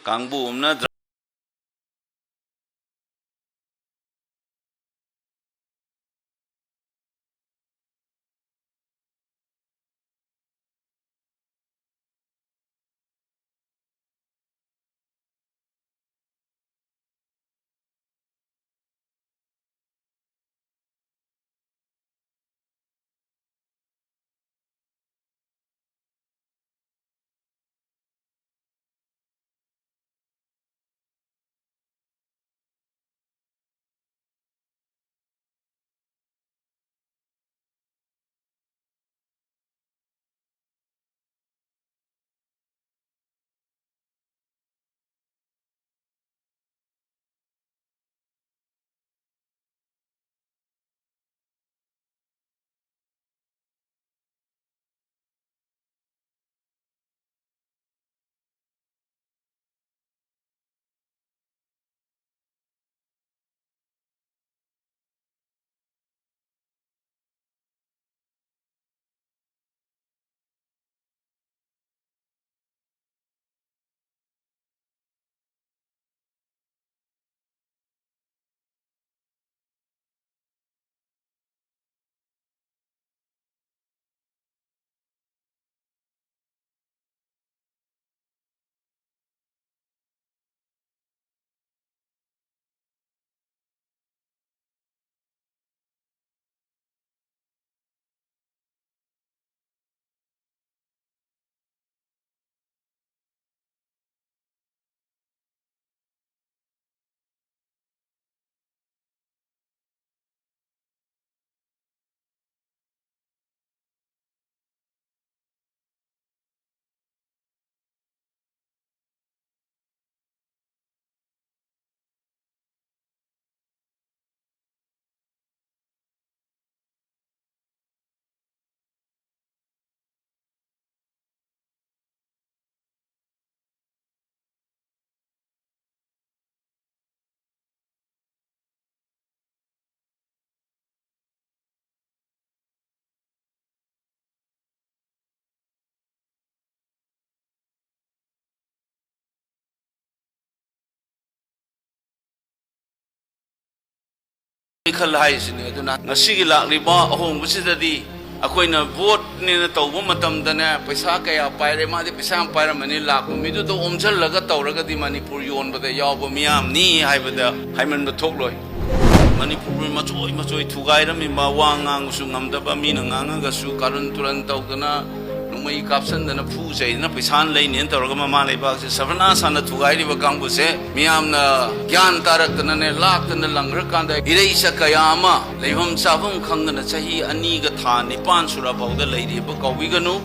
Kangbumna Khalhaisini aduna ngasigi lakliba ahong busidadi akoina vote nina tawba matamdana paisa kaya paire madi paisa paira mani lakmu midu do omjhallaga tawraga di Manipur yonbada yawba miyam ni haibada haimanba thokloi Manipur machoi thugairami ma wangang su ngamdaba mina ngangaga su karun turan tawdana numai kapsandana phu jaina pisan leinen tawraga mama leibak se savana sana thugairi ba kangbu se miyamna gyan tarakna ne laktana langrakanda ireisa kayama leibam chabam khangdana chahi ani ga tha nipan sura bawda leiri ba kawiganu